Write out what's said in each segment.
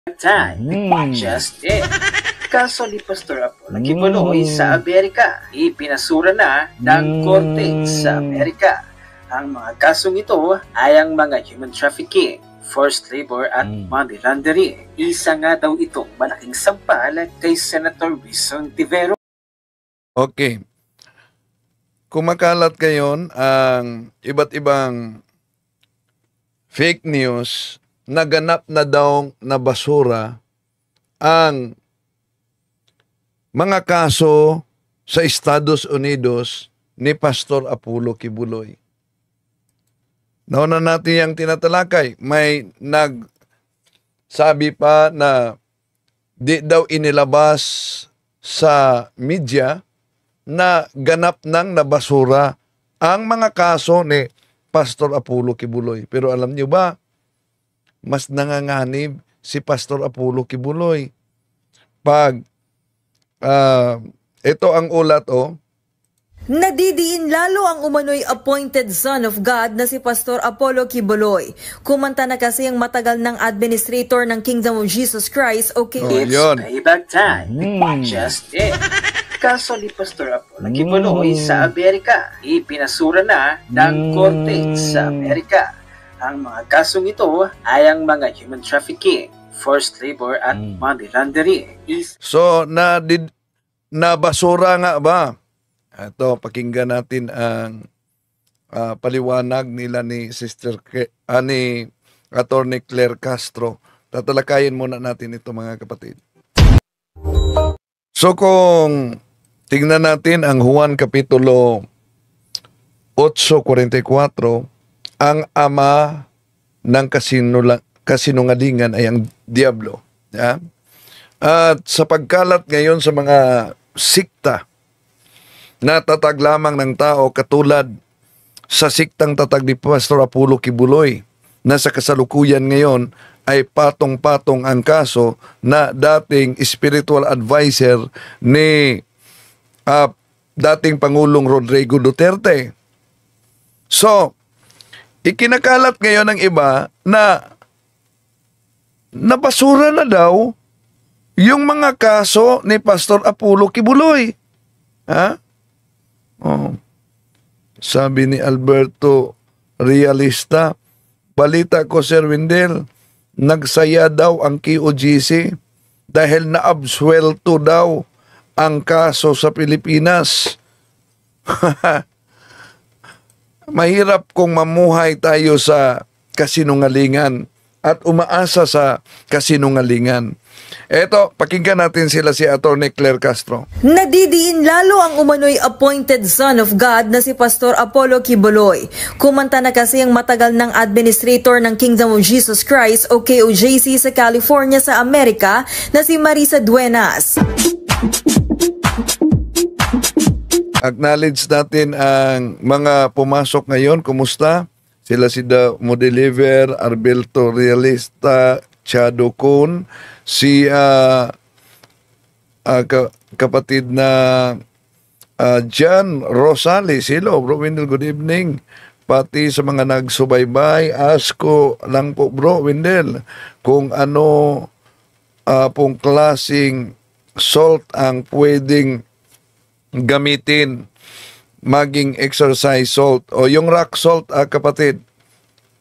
Time. Just it. Kaso ni Pastor Apollo Kibuloy sa Amerika. Ipinasura na ng korte sa Amerika. Ang mga kasong ito ay ang mga human trafficking, forced labor at money laundering. Isa nga daw itong malaking sampal kay Senator Wilson Tivero. Okay. Kumakalat ngayon ang iba't ibang fake news na ganap na daw na basura ang mga kaso sa Estados Unidos ni Pastor Apollo Kibuloy. Nauna natin yung tinatalakay. May nagsabi pa na di daw inilabas sa media na ganap nang nabasura ang mga kaso ni Pastor Apollo Kibuloy. Pero alam niyo ba, mas nanganganib si Pastor Apollo Kibuloy. Pag ito ang ulat, Nadidiin lalo ang umano'y appointed son of God na si Pastor Apollo Kibuloy. Kumanta na kasi ang matagal ng administrator ng Kingdom of Jesus Christ, okay? It's payback time. Just it. Kaso ni Pastor Apollo Kibuloy sa Amerika. Ipinasura na ng korte sa Amerika. Ang mga kasong ito ay ang mga human trafficking, forced labor at money laundering. So, nabasura nga ba? Ito, pakinggan natin ang paliwanag nila ni ni Attorney Claire Castro. Tatalakayin muna natin ito, mga kapatid. So kung tingnan natin ang Juan Kapitulo 8:44, ang ama ng kasinungalingan ay ang diablo. Yeah? At sa pagkalat ngayon sa mga sikta na tatag lamang ng tao katulad sa siktang tatag ni Pastor Apollo Kibuloy na sa kasalukuyan ngayon ay patong-patong ang kaso na dating spiritual advisor ni dating Pangulong Rodrigo Duterte. So, ikinakalat ngayon ng iba na nabasura na daw yung mga kaso ni Pastor Apollo Kibuloy. Ha? Sabi ni Alberto Realista, balita ko, Sir Windel, nagsaya daw ang KOJC dahil naabsuelto daw ang kaso sa Pilipinas. Mahirap kung mamuhay tayo sa kasinungalingan at umaasa sa kasinungalingan. Eto, pakinggan natin sila si Attorney Claire Castro. Nadidiin lalo ang umano'y appointed son of God na si Pastor Apollo Kibuloy. Kumanta na kasi ang matagal ng administrator ng Kingdom of Jesus Christ o KOJC sa California sa Amerika na si Marisa Duenas. Acknowledge natin ang mga pumasok ngayon. Kumusta? Sila si Modeliver, Arbelto Realista, Chado Kun, si kapatid na John Rosales. Hello, Bro Wendell, good evening. Pati sa mga nagsubaybay, ask ko lang po, Bro Wendell, kung ano pong klaseng salt ang pwedeng gamitin maging exercise salt o yung rock salt, kapatid.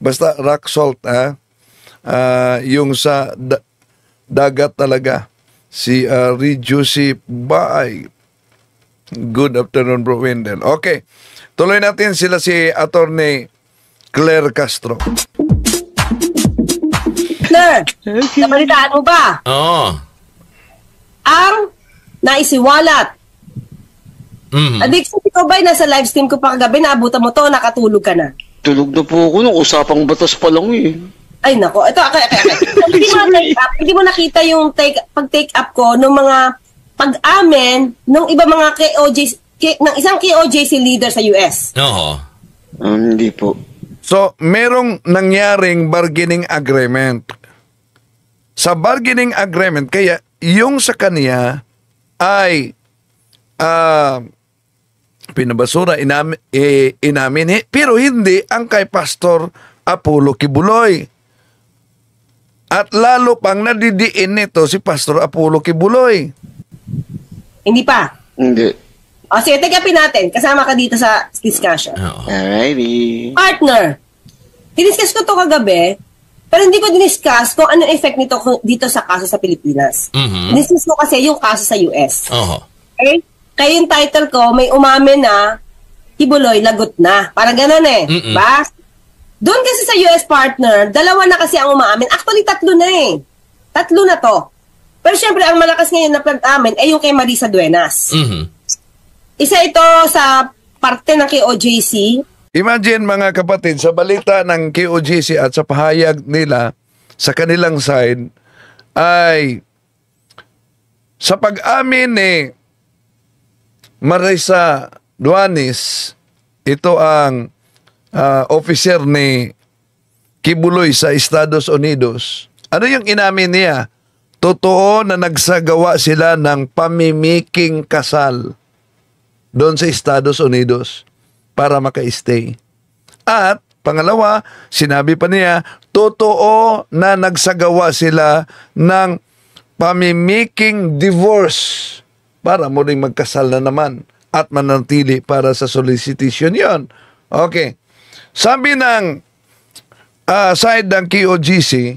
Basta rock salt, yung sa dagat talaga. Si Rejuicy Bay. Good afternoon, Bro Wendell. Okay, tuloy natin sila si Attorney Claire Castro. Claire, nabalitaan mo ba? Oo. Ang naisiwalat. Adik, sa ikaw ba'y nasa live stream ko pa kagabi, naabutan mo to, nakatulog ka na? Tulog na po ako nung usapang batas pa lang eh. Ay nako, ito, hindi mo nakita yung pag-take up ko ng mga pag-amen ng iba mga ng isang KOJC leader sa US. Oo. Hindi po. So, merong nangyaring bargaining agreement. Sa bargaining agreement, kaya yung sa kanya ay pinabasura, inamin, pero hindi ang kay Pastor Apollo Kibuloy. At lalo pang nadidiin nito si Pastor Apollo Kibuloy. Hindi pa. Hindi. O sige, take-upin natin. Kasama ka dito sa discussion. Alrighty. Partner, diniscuss ko to kagabi, pero hindi ko diniscuss kung anong effect nito dito sa kaso sa Pilipinas. Diniscuss ko kasi yung kaso sa US. Okay? Kaya yung title ko, may umamin na Kibuloy, lagot na. Parang ganun eh. Ba? Doon kasi sa US, partner, dalawa na kasi ang umaamin. Actually, 3 na eh. 3 na to. Pero syempre, ang malakas ngayon na pag-amin ay yung kay Marisa Duenas. Isa ito sa parte ng KOJC. Imagine mga kapatid, sa balita ng KOJC at sa pahayag nila sa kanilang side ay sa pag-amin ni Marisa Duenas, ito ang officer ni Kibuloy sa Estados Unidos. Ano yung inamin niya? Totoo na nagsagawa sila ng pamimiking kasal doon sa Estados Unidos para maka-stay. At pangalawa, sinabi pa niya, totoo na nagsagawa sila ng pamimiking divorce para muling magkasal na naman at manatili para sa solicitation yon. Okay. Sabi ng side ng KOJC,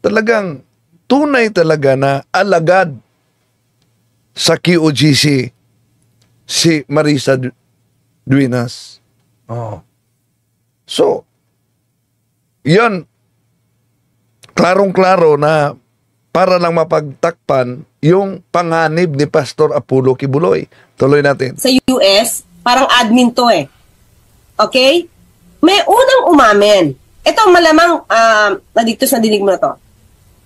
talagang tunay talaga na alagad sa KOJC si Marisa Duenas. So, yon, klarong-klaro na para lang mapagtakpan yung panganib ni Pastor Apollo Kibuloy. Tuloy natin. Sa US, parang admin to eh. Okay? May unang umamin. Ito malamang nadiktos na dinig mo na to.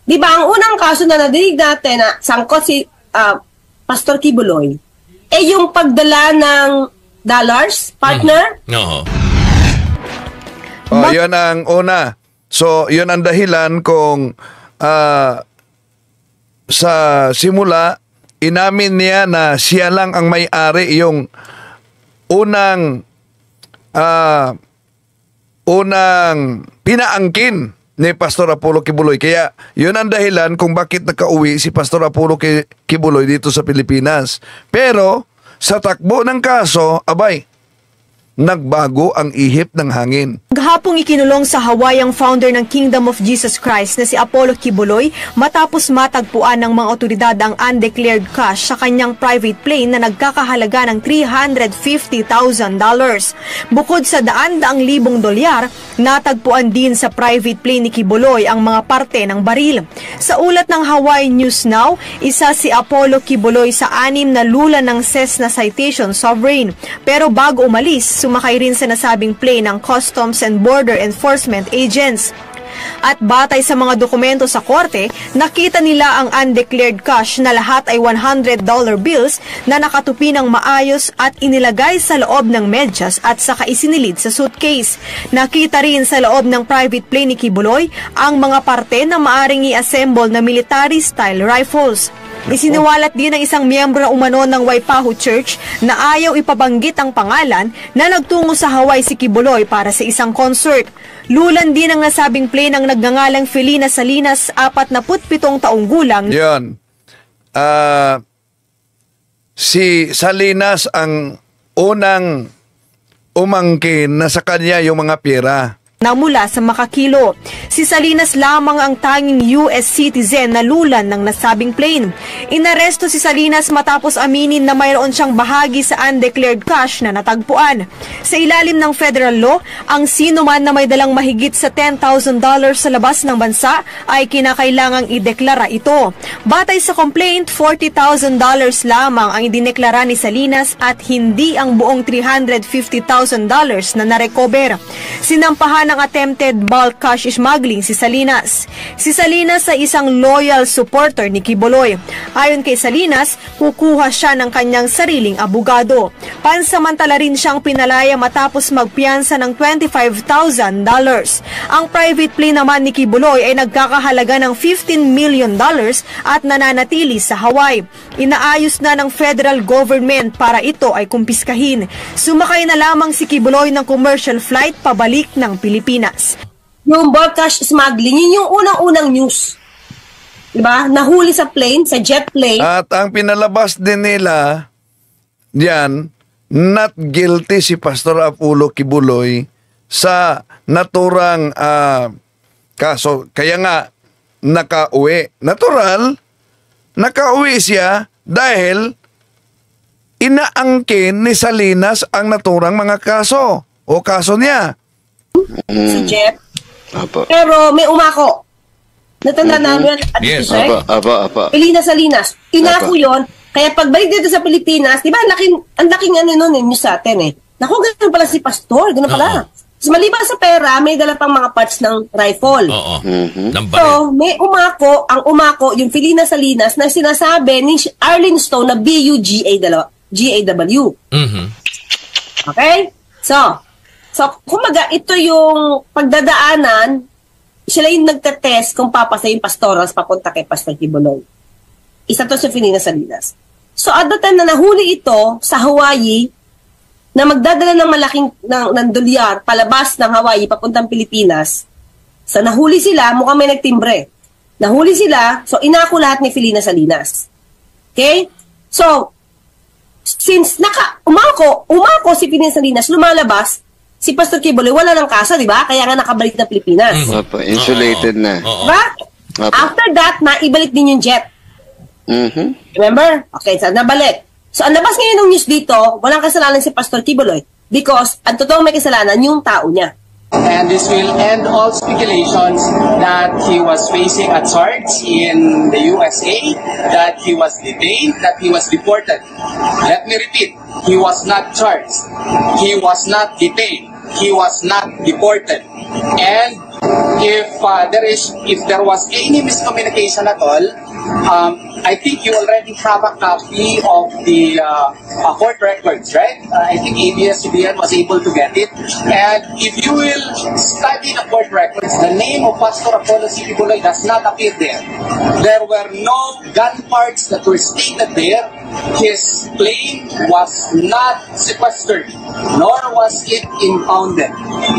Di ba, ang unang kaso na nadinig natin na sangkot si Pastor Kibuloy, yung pagdala ng dollars, partner? Yun ang una. So, yun ang dahilan kung sa simula, inamin niya na siya lang ang may-ari, yung unang pinaangkin ni Pastor Apollo Kibuloy. Kaya yun ang dahilan kung bakit nakauwi si Pastor Apollo Kibuloy dito sa Pilipinas. Pero sa takbo ng kaso, abay, nagbago ang ihip ng hangin. Gahapong ikinulong sa Hawaii ang founder ng Kingdom of Jesus Christ na si Apollo Kibuloy matapos matagpuan ng mga otoridad ang undeclared cash sa kanyang private plane na nagkakahalaga ng $350,000. Bukod sa daan-daang libong dolyar, natagpuan din sa private plane ni Kibuloy ang mga parte ng baril. Sa ulat ng Hawaii News Now, isa si Apollo Kibuloy sa 6 na lula ng Cessna Citation Sovereign. Pero bago umalis, sumakay rin sa nasabing plane ng Customs and Border Enforcement agents. At batay sa mga dokumento sa korte, nakita nila ang undeclared cash na lahat ay $100 bills na nakatupi ng maayos at inilagay sa loob ng medyas at saka isinilid sa suitcase. Nakita rin sa loob ng private plane ni Kibuloy ang mga parte na maaring i-assemble na military-style rifles. Isiniwalat din ng isang miyembro na umano ng Waipahu Church na ayaw ipabanggit ang pangalan na nagtungo sa Hawaii si Kibuloy para sa isang concert. Lulan din ang nasabing plane ng nagngangalang Felina Salinas, 47 taong gulang. Yun. Si Salinas ang unang umangkin na sa kanya yung mga pera na mula sa Makakilo. Si Salinas lamang ang tanging US citizen na lulan ng nasabing plane. Inaresto si Salinas matapos aminin na mayroon siyang bahagi sa undeclared cash na natagpuan. Sa ilalim ng federal law, ang sino man na may dalang mahigit sa $10,000 sa labas ng bansa ay kinakailangang ideklara ito. Batay sa complaint, $40,000 lamang ang idineklara ni Salinas at hindi ang buong $350,000 na narecover. Sinampahan ng attempted bulk cash smuggling si Salinas. Si Salinas ay isang loyal supporter ni Kibuloy. Ayon kay Salinas, kukuha siya ng kanyang sariling abogado. Pansamantala rin siyang pinalaya matapos magpiyansa ng $25,000. Ang private plane naman ni Kibuloy ay nagkakahalaga ng $15 million at nananatili sa Hawaii. Inaayos na ng federal government para ito ay kumpiskahin. Sumakay na lamang si Kibuloy ng commercial flight pabalik ng Pilipinas. Yung bulk cash smuggling, yun yung unang-unang news. Diba? Nahuli sa plane, sa jet plane. At ang pinalabas din nila, diyan, not guilty si Pastor Apollo Kibuloy sa naturang kaso. Kaya nga, nakauwi. Natural, nakauwi siya dahil inaangkin ni Salinas ang naturang mga kaso o kaso niya. Si Jeff. Apa. Pero may umako. Natanda namin at Yes. Apa. Elina Salinas. Inako yon. Kaya pagbalik dito sa Pilipinas, di ba, ang laking ano nun, news sa atin eh. Naku, ganun pala si Pastor, ganun pala. So, maliban sa pera, may dala pang mga parts ng rifle. So, may ang umako, yung Felina Salinas, na sinasabi ni Arlene Stone na BUGAW. Okay? So, kumaga, ito yung pagdadaanan, sila yung nagtetest kung papasa yung pastorals papunta kay Pastor Kibuloy. Isa to si Felina Salinas. So, at the time na nahuli ito sa Hawaii, na magdadala ng malaking ng dolyar palabas ng Hawaii papuntang Pilipinas, so nahuli sila, mukhang may nagtimbre. Nahuli sila, so inako lahat ni Felina Salinas. Okay? So, since umako si Felina Salinas, lumalabas, si Pastor Kibuloy, wala ng kaso, di ba? Kaya nga nakabalik na Pilipinas. Insulated na. Diba? After that, naibalik din yung jet. Remember? Okay, so nabalik. So, ang labas ngayon ng news dito, walang kasalanan si Pastor Kibuloy because ang totoong may kasalanan yung tao niya. And this will end all speculations that he was facing a charge in the USA, that he was detained, that he was deported. Let me repeat, he was not charged, he was not detained, he was not deported. And if there was any miscommunication at all, I think you already have a copy of the court records, right? I think ABS-CBN was able to get it. And if you will study the court records, the name of Pastor Apollo Kibuloy does not appear there. There were no gun parts that were stated there. His plane was not sequestered, nor was it impounded.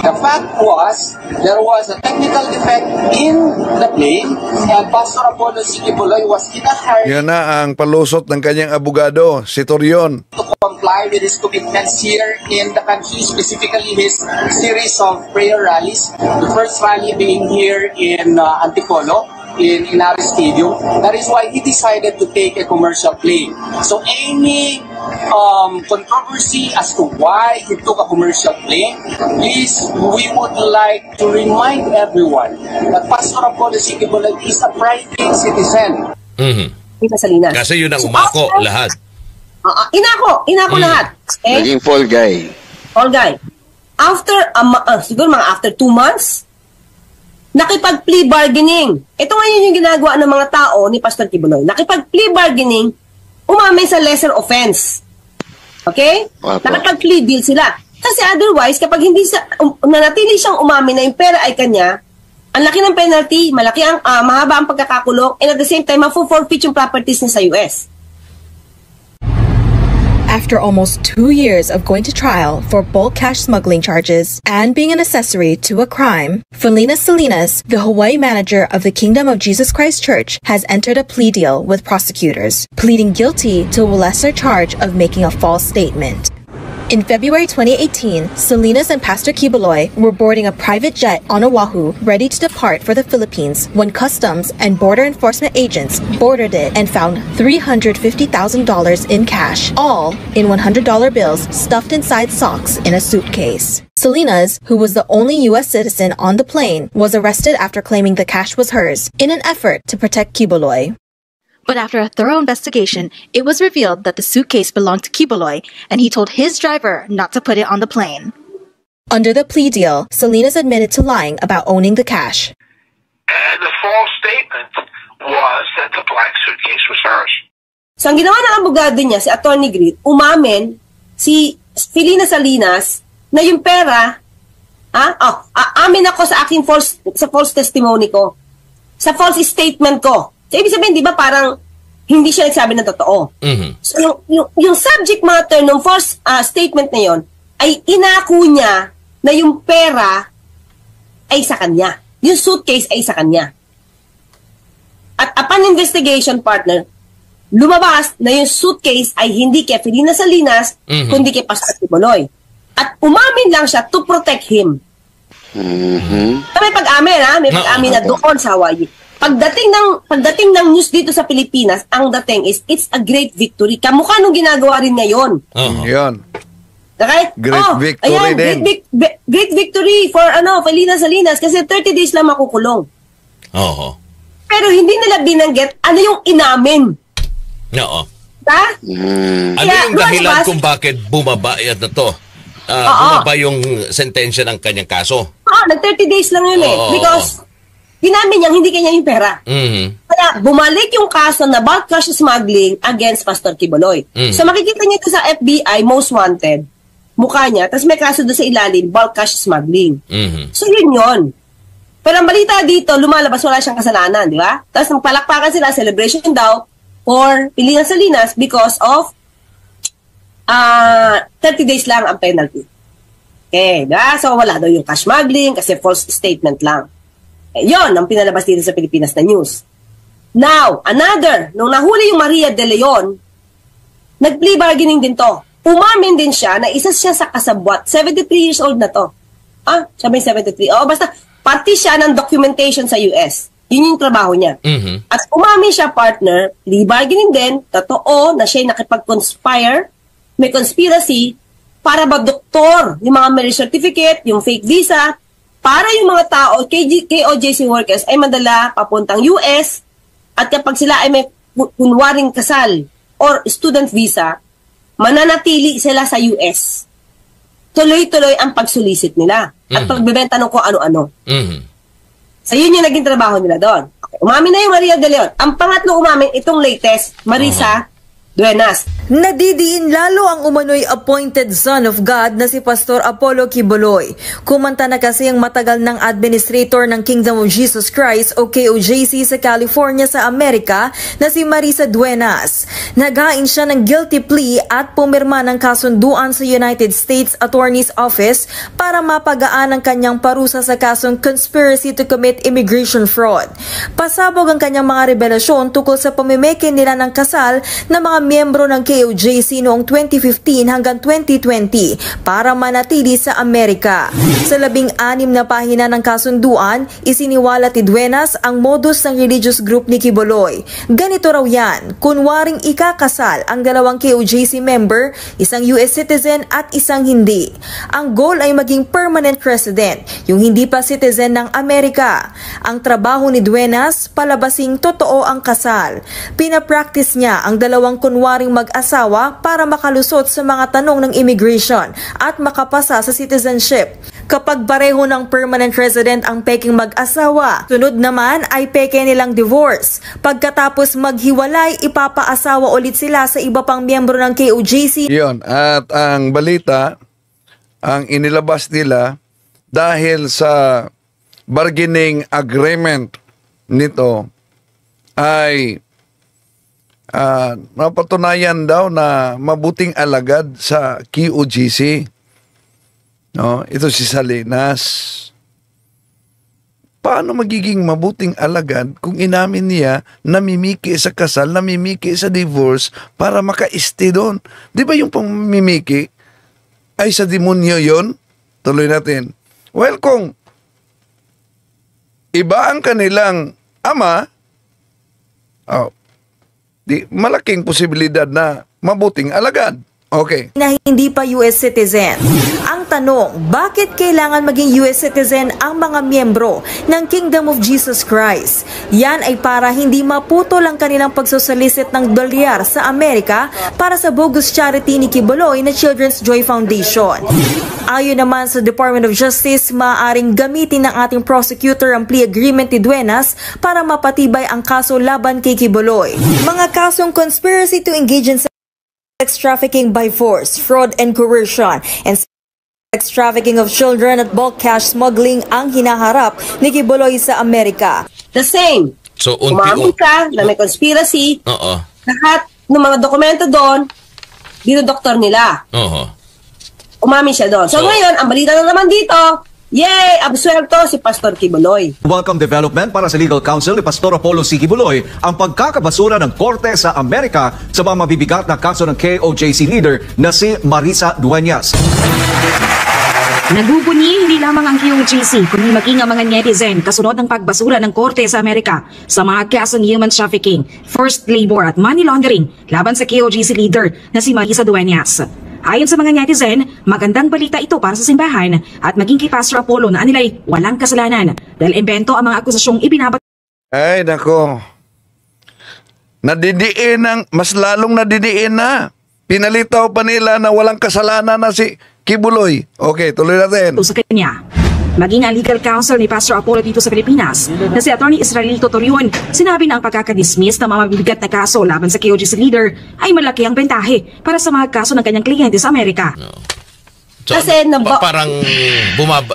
The fact was, there was a technical defect in the plane, and Pastor Apollo Kibuloy was in a hurry. Yan na ang palusot ng kanyang abogado, si Torion. To comply with his commitments here in the country, specifically his series of prayer rallies. The first rally being here in Antipolo, in Inares Stadium. That is why he decided to take a commercial plane. So any controversy as to why he took a commercial plane, please, we would like to remind everyone that Pastor Apollo Kibuloy is a private citizen. Salinas. Kasi yun ang umako lahat. Inako lahat. Okay? Naging fall guy. Fall guy. After, siguro mga after 2 months, nakipag-plea bargaining. Ito ngayon yung ginagawa ng mga tao ni Pastor Kibuloy. Nakipag-plea bargaining, umamay sa lesser offense. Okay? Nakipag-plea deal sila. Kasi otherwise, kapag hindi nanatili siyang umamin na yung pera ay kanya, ang laki ng penalty, mahaba ang pagkakakulong, and at the same time, mafu-forfeit yung properties niya sa US. After almost 2 years of going to trial for bulk cash smuggling charges and being an accessory to a crime, Felina Salinas, the Hawaii manager of the Kingdom of Jesus Christ Church, has entered a plea deal with prosecutors, pleading guilty to a lesser charge of making a false statement. In February 2018, Salinas and Pastor Kibuloy were boarding a private jet on Oahu, ready to depart for the Philippines, when Customs and Border Enforcement agents boarded it and found $350,000 in cash, all in $100 bills stuffed inside socks in a suitcase. Salinas, who was the only U.S. citizen on the plane, was arrested after claiming the cash was hers in an effort to protect Kibuloy. But after a thorough investigation, it was revealed that the suitcase belonged to Kibuloy, and he told his driver not to put it on the plane. Under the plea deal, Salinas admitted to lying about owning the cash. And the false statement was that the black suitcase was hers. So ang ginawa ng abogado niya, si Attorney Grit, umamin si Felina Salinas na yung pera, amin ako sa aking false testimony ko, sa false statement ko. So, ibig sabihin, di ba, parang hindi siya nagsabi ng totoo. So, yung subject matter ng false statement na yon ay inako niya na yung pera ay sa kanya. Yung suitcase ay sa kanya. At upon investigation, partner, lumabas na yung suitcase ay hindi kay Felina Salinas, kundi kay Pastor Kibuloy. At umamin lang siya to protect him. May pag-amin, ha? May pag-amin na doon sa Hawaii. Pagdating ng news dito sa Pilipinas, ang dating is, it's a great victory. Kamukha nung ginagawa rin ngayon. Yan. Okay? Great victory ayan, din. Great victory for Felina Salinas kasi 30 days lang makukulong. Pero hindi nila binanggit ano yung inamin. Oo. Ha? Ano yung dahilan kung bakit bumaba na to? Bumaba yung sentensya ng kanyang kaso? Nag-30 days lang yun because dinamin niyang hindi kanya yung pera. Kaya bumalik yung kaso na bulk cash smuggling against Pastor Kibuloy. So makikita niyo ito sa FBI, most wanted, mukha niya, tapos may kaso doon sa ilalim, bulk cash smuggling. So yun. Pero ang balita dito, lumalabas, wala siyang kasalanan, di ba? Tapos nang palakpakan sila, celebration daw for Felina Salinas because of 30 days lang ang penalty. Okay, diba? So wala daw yung cash smuggling kasi false statement lang. Yon ang pinalabas dito sa Pilipinas na news. Now, nung nahuli yung Maria De Leon, nag-plea bargaining din to. Umamin din siya na isa siya sa kasabwat. 73 years old na to. Siya may 73. Basta, party siya ng documentation sa US. Yun yung trabaho niya. At umamin siya, partner, plea bargaining din, totoo na siya nakipag-conspire, may conspiracy, para ba doktor, yung mga marriage certificate, yung fake visa, para yung mga tao, KOJC workers, ay madala papuntang US, at kapag sila ay may kunwaring kasal or student visa, mananatili sila sa US. Tuloy-tuloy ang pagsulisit nila at pagbebenta ng kung ano-ano. So yun yung naging trabaho nila doon. Okay. Umamin na yung Maria De Leon. Ang pangatlong umamin, itong latest, Marisa Duenas. Nadidiin lalo ang umano'y appointed son of God na si Pastor Apollo Kibuloy. Kumanta na kasi ang matagal ng administrator ng Kingdom of Jesus Christ o KOJC sa California sa Amerika na si Marisa Duenas. Naghain siya ng guilty plea at pumirma ng kasunduan sa United States Attorney's Office para mapagaan ang kanyang parusa sa kasong conspiracy to commit immigration fraud. Pasabog ang kanyang mga revelasyon tungkol sa pamimeke nila ng kasal na mga miyembro ng KOJC noong 2015 hanggang 2020 para manatili sa Amerika. Sa 16 na pahina ng kasunduan, isiniwalat ni Duenas ang modus ng religious group ni Kibuloy. Ganito raw yan, kunwaring ikakasal ang dalawang KOJC member, isang US citizen at isang hindi. Ang goal ay maging permanent resident, yung hindi pa citizen ng Amerika. Ang trabaho ni Duenas, palabasing totoo ang kasal. Pinapractice niya ang dalawang kunwaring mag-asawa para makalusot sa mga tanong ng immigration at makapasa sa citizenship. Kapag pareho ng permanent resident ang peking mag-asawa, sunod naman ay peke nilang divorce. Pagkatapos maghiwalay, ipapaasawa ulit sila sa iba pang miyembro ng KOJC. Yun, at ang balita, ang inilabas nila dahil sa bargaining agreement nito ay napatunayan daw na mabuting alagad sa KOJC. No, ito si Salinas. Paano magiging mabuting alagad kung inamin niya namimiki sa kasal, namimiki sa divorce para maka-stay doon? Di ba yung pamimiki ay sa demonyo yon? Tuloy natin. Well, kung iba ang kanilang ama, di malaking posibilidad na mabuting alagad. Okay. Na hindi pa US citizen. Ang tanong, bakit kailangan maging US citizen ang mga miyembro ng Kingdom of Jesus Christ? Yan ay para hindi maputol ang kanilang pagsusolisit ng dolyar sa Amerika para sa bogus charity ni Kibuloy na Children's Joy Foundation. Ayon naman sa Department of Justice, maaaring gamitin ng ating prosecutor ang plea agreement ni Duenas para mapatibay ang kaso laban kay Kibuloy. Mga kasong conspiracy to engage in sex trafficking by force, fraud and coercion, and sex trafficking of children at bulk cash smuggling ang hinaharap ni Kibuloy sa Amerika. The same. So, umamin ka na may conspiracy. Lahat ng mga dokumento doon, dinodoktor nila. Umamin siya doon. So ngayon, ang balita na naman dito, Yay! Absuelto si Pastor Kibuloy. Welcome development para sa legal counsel ni Pastor Apollo C. Kibuloy ang pagkakabasura ng korte sa Amerika sa mga mabibigat na kaso ng KOJC leader na si Marisa Dueñas. Nagbubunyi hindi lamang ang KOJC kundi maging ang mga netizen kasunod ng pagbasura ng korte sa Amerika sa mga kasong human trafficking, forced labor at money laundering laban sa KOJC leader na si Marisa Dueñas. Ayon sa mga netizen, magandang balita ito para sa simbahan at maging kay Pastor Apollo na anilay walang kasalanan dahil imbento ang mga akusasyong ibinabat. Ay, nako. Mas lalong nadidiin na. Pinalitaw pa nila na walang kasalanan na si Kibuloy. Okay, tuloy natin. Sa kanya. Maging ang legal counsel ni Pastor Apollo dito sa Pilipinas na si Atty. Israelito Torion, sinabi na ang pagkakadismiss ng mga mabibigat na kaso laban sa KOJC leader ay malaki ang bentahe para sa mga kaso ng kanyang kliyente sa Amerika. No. So, Kasi parang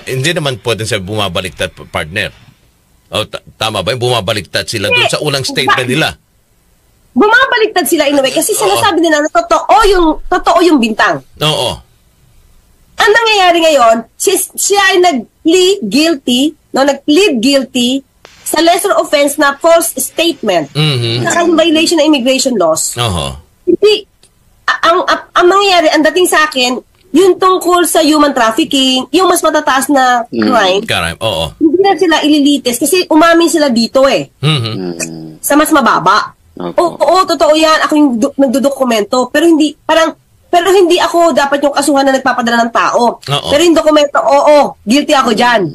hindi naman pwede sa bumabaliktad, partner. O, tama ba? Bumabaliktad sila doon sa unang statement nila. Bumabaliktad sila in a way kasi sinasabi nila na totoo yung bintang. Oo. Ang nangyayari ngayon, siya ay nag-plead guilty sa lesser offense na false statement. Sa violation ng immigration laws. Hindi, ang nangyayari, ang dating sa akin, yung tungkol sa human trafficking, yung mas matataas na crime, hindi na sila ililitis kasi umamin sila dito sa mas mababa. Oo, totoo yan. Ako yung nagdodokumento. Pero hindi ako dapat yung kasuhan na nagpapadala ng tao. Pero yung dokumento, guilty ako dyan.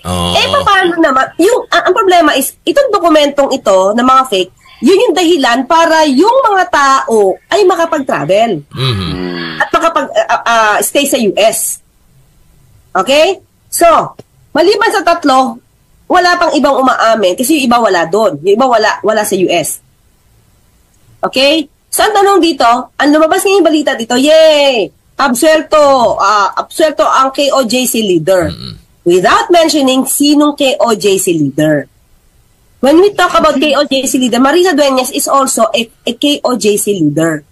Paano naman? Ang problema is, itong dokumentong ito, na mga fake, yun yung dahilan para yung mga tao ay makapag-travel. At makapag-stay sa US. Okay? So, maliban sa tatlo, wala pang ibang umaamin kasi yung iba wala doon. Yung iba wala sa US. Okay? So, ang tanong dito, ang lumabas ngayong balita dito, yay! Absuelto ang KOJC leader. Without mentioning sinong KOJC leader. When we talk about KOJC leader, Marisa Dueñas is also a KOJC leader.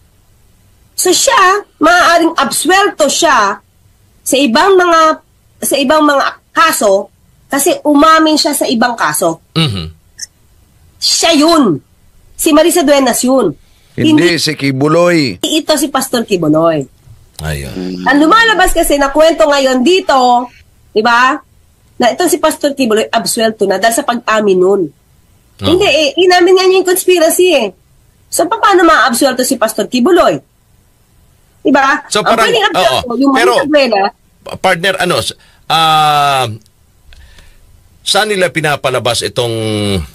So siya, maaaring absuelto siya sa ibang mga kaso kasi umamin siya sa ibang kaso. Siya yun. Si Marisa Dueñas yun. Hindi si Kibuloy. Ito si Pastor Kibuloy. Ayun. Ang lumalabas kasi na kwento ngayon dito, di ba? Na ito si Pastor Kibuloy absuelto na dahil sa pag-amin nun. Hindi inamin nga niya yung conspiracy So paano ma-absuelto si Pastor Kibuloy? Di ba? So parang, pero, partner, saan nila pinapalabas itong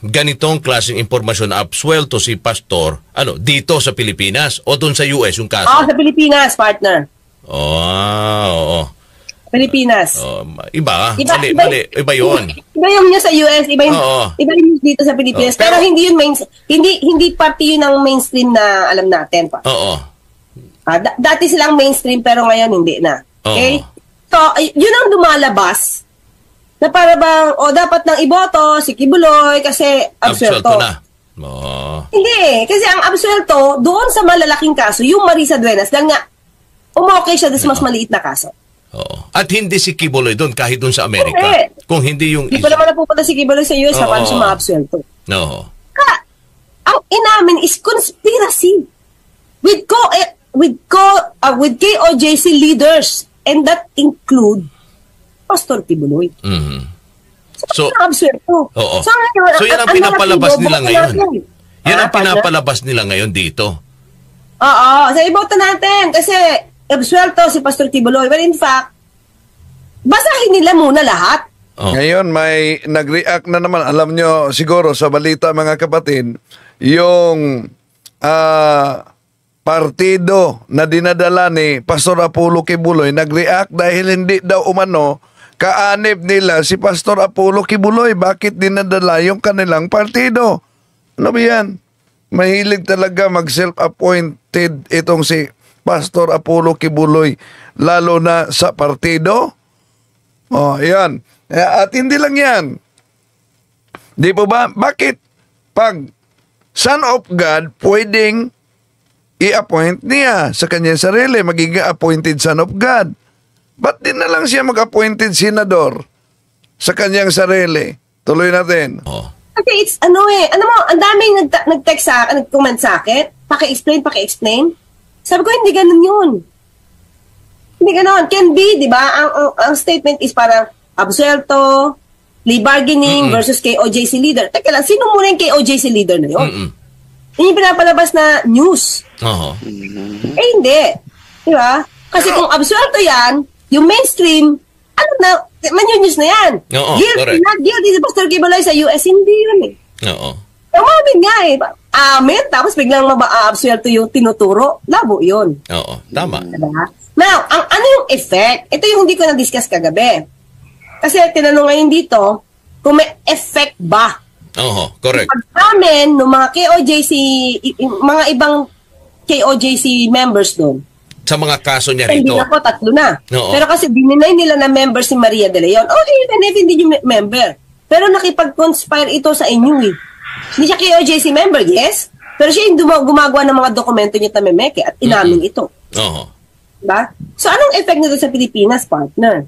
ganitong klaseng impormasyon na absuelto si Pastor dito sa Pilipinas o doon sa US yung kaso? Sa Pilipinas, partner. Oo. Pilipinas. Iba yun. Iba yung niya sa US, iba yung dito sa Pilipinas. Pero hindi yun hindi parte yun ng mainstream na alam natin pa. Dati silang mainstream pero ngayon hindi na. Okay? So, yun ang lumalabas na para bang, dapat nang iboto si Kibuloy kasi absuelto na. Hindi, kasi ang absuelto, doon sa malalaking kaso, yung Marisa Dueñas, dahil nga, umokay siya doon sa mas maliit na kaso. At hindi si Kibuloy doon, kahit doon sa Amerika. Kung hindi yung... Hindi pa naman napupunta si Kibuloy sa US, paano siya ma-absuelto? Ang inamin is conspiracy with KOJC leaders, and that include Pastor Kibuloy. So yan ang pinapalabas nila ngayon. Yan ang pinapalabas nila ngayon dito. Sa iboto natin kasi absuelto si Pastor Kibuloy. But in fact, basahin nila muna lahat. Ngayon may nag-react na naman. Alam nyo siguro sa balita mga kapatid, yung partido na dinadala ni Pastor Apollo Kibuloy nag-react dahil hindi daw umano kaanib nila si Pastor Apollo Kibuloy. Bakit dinadala yung kanilang partido? Ano ba yan? Mahilig talaga mag-self-appointed itong si Pastor Apollo Kibuloy, lalo na sa partido. Yan. At hindi lang yan. Di po ba? Bakit pag Son of God, pwedeng i-appoint niya sa kanyang sarili, magiging appointed Son of God? Ba't din na lang siya mag-appointed senador? sa kanyang sarili. Tuloy natin. Kasi it's alam mo, ang daming nag-text sa akin, nag-comment sa akin, paki-explain. Sabi ko, hindi ganun yun. Hindi ganun. Can be, di ba? Ang statement is parang absuelto, plea bargaining versus KOJC leader. Teka lang, sino muna yung KOJC leader na yun? Yung pinapalabas na news. Hindi. Di ba? Kasi kung absuelto yan, yung mainstream, news na yan. Guilty, not guilty si Pastor Kibuloy sa US, hindi yun eh. Umamin nga eh. Amen, tapos biglang maba-absuelto yung tinuturo. Labo yun. Tama. Diba? Now, ano yung effect? Ito yung hindi ko na-discuss kagabi. Kasi tinanong ngayon dito, kung may effect ba? Correct. Pag-amen ng mga KOJC, mga ibang KOJC members doon. Sa mga kaso niya rito. Hindi na po, 3 na. Pero kasi dininay nila na member si Maria de Leon. Even if hindi yung member. Pero nakipag-conspire ito sa inyo eh. Hindi siya KOJC member, yes. Pero siya yung gumagawa ng mga dokumento niya tamemeke at inamin ito. Diba? So, anong effect nito sa Pilipinas, partner?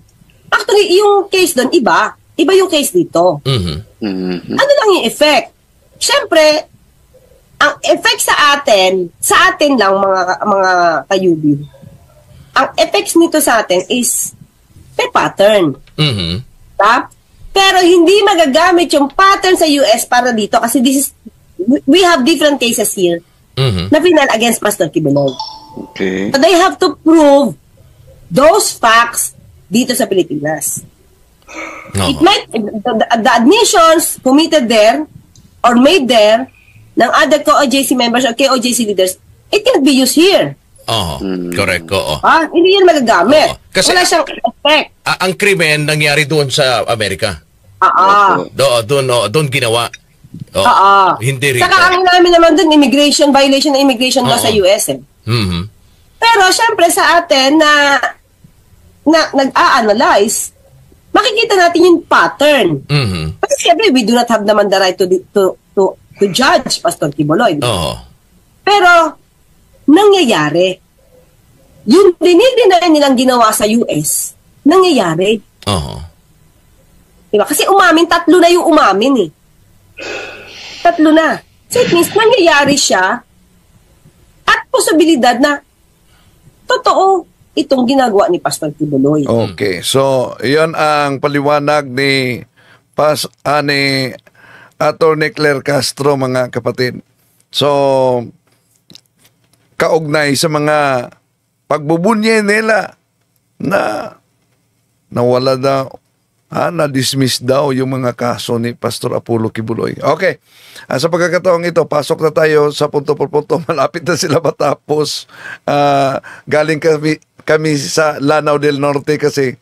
Actually, yung case doon, iba. Iba yung case dito. Ano lang yung effect? Siyempre, ang effect sa atin lang mga kayubi. Ang effects nito sa atin is may pattern. Diba? Pero hindi magagamit yung pattern sa US para dito kasi we have different cases here na final against Pastor Kibuloy. Okay. So they have to prove those facts dito sa Pilipinas. It might, the admissions committed there or made there ng other KOJC members or KOJC leaders, it can be used here. Correct. Hindi yan magagamit. Kasi wala siyang effect. Ang krimen nangyari doon sa Amerika. Doon ginawa. Hindi rito. Saka ang namin naman doon, immigration, violation ng immigration law sa US eh. Pero syempre sa atin na nag-a-analyze, makikita natin yung pattern. Kasi syempre, we do not have naman the right to judge Pastor Kibuloy. Pero, nangyayari. Yung dinidinay nilang ginawa sa US, nangyayari. Diba? Kasi umamin, 3 na yung umamin eh. 3 na. So it means, nangyayari siya at posibilidad na totoo itong ginagawa ni Pastor Kibuloy. Okay. So, iyon ang paliwanag ni Attorney Claire Castro, mga kapatid. So, kaugnay sa mga pagbubunye nila na nawala daw, na-dismiss daw yung mga kaso ni Pastor Apollo Kibuloy. Okay. Sa pagkakataong ito, pasok na tayo sa punto por punto. Malapit na sila matapos. Galing kami sa Lanao del Norte kasi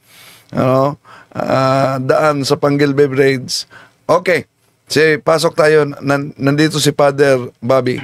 daan sa Panggil Beverage. Okay. Pasok tayo. Nandito si Father Bobby.